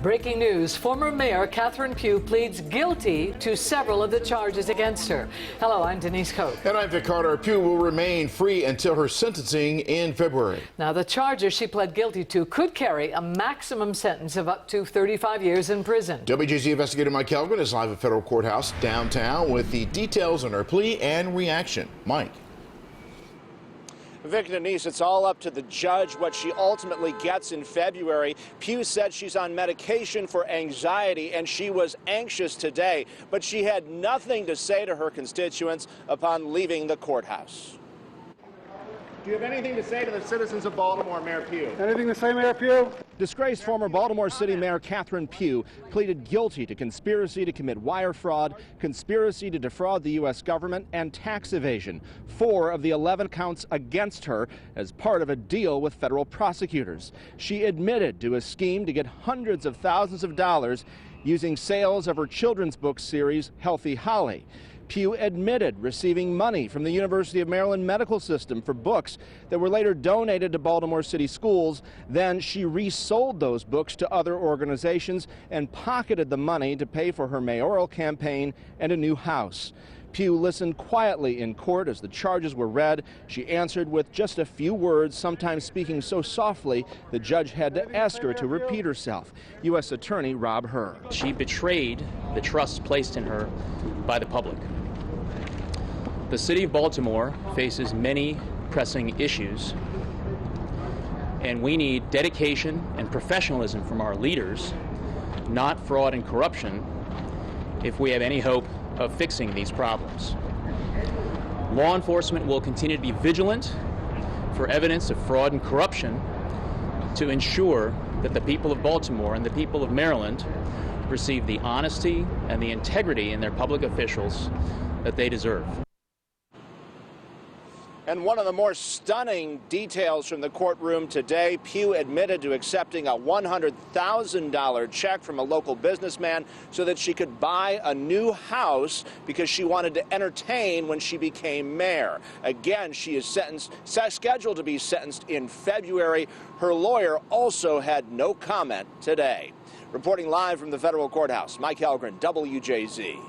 Breaking news, former Mayor Catherine Pugh pleads guilty to several of the charges against her. Hello, I'm Denise Cope. And I'm Vic Carter. Pugh will remain free until her sentencing in February. Now, the charges she pled guilty to could carry a maximum sentence of up to 35 years in prison. WJZ investigator Mike Helgren is live at Federal Courthouse downtown with the details on her plea and reaction. Mike. Vic, Denise, it's all up to the judge what she ultimately gets in February. Pugh said she's on medication for anxiety, and she was anxious today, but she had nothing to say to her constituents upon leaving the courthouse. Do you have anything to say to the citizens of Baltimore, Mayor Pugh? Anything to say, Mayor Pugh? Disgraced former Baltimore City Mayor Catherine Pugh pleaded guilty to conspiracy to commit wire fraud, conspiracy to defraud the U.S. government, and tax evasion. 4 of the 11 counts against her as part of a deal with federal prosecutors. She admitted to a scheme to get hundreds of thousands of dollars using sales of her children's book series, Healthy Holly. Pugh admitted receiving money from the University of Maryland medical system for books that were later donated to Baltimore City schools. Then she resold those books to other organizations and pocketed the money to pay for her mayoral campaign and a new house. Pugh listened quietly in court as the charges were read. She answered with just a few words, sometimes speaking so softly the judge had to ask her to repeat herself. U.S. Attorney Rob Herr. She betrayed the trust placed in her by the public. The city of Baltimore faces many pressing issues, and we need dedication and professionalism from our leaders, not fraud and corruption, if we have any hope of fixing these problems. Law enforcement will continue to be vigilant for evidence of fraud and corruption to ensure that the people of Baltimore and the people of Maryland receive the honesty and the integrity in their public officials that they deserve. And one of the more stunning details from the courtroom today, Pugh admitted to accepting a $100,000 check from a local businessman so that she could buy a new house because she wanted to entertain when she became mayor. Again, she is scheduled to be sentenced in February. Her lawyer also had no comment today. Reporting live from the federal courthouse, Mike Helgren, WJZ.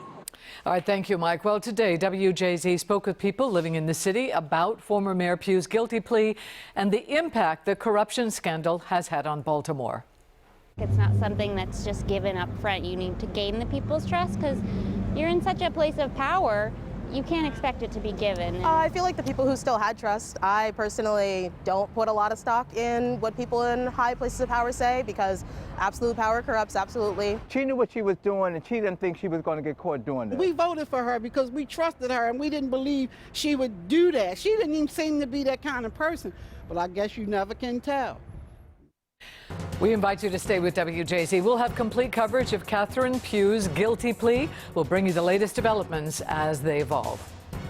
All right, thank you, Mike. Well, today, WJZ spoke with people living in the city about former Mayor Pugh's guilty plea and the impact the corruption scandal has had on Baltimore. It's not something that's just given up front. You need to gain the people's trust because you're in such a place of power. You can't expect it to be given. I feel like the people who still had trust, I personally don't put a lot of stock in what people in high places of power say because absolute power corrupts, absolutely. She knew what she was doing, and she didn't think she was going to get caught doing that. We voted for her because we trusted her, and we didn't believe she would do that. She didn't even seem to be that kind of person, but I guess you never can tell. We invite you to stay with WJZ. We'll have complete coverage of Catherine Pugh's guilty plea. We'll bring you the latest developments as they evolve.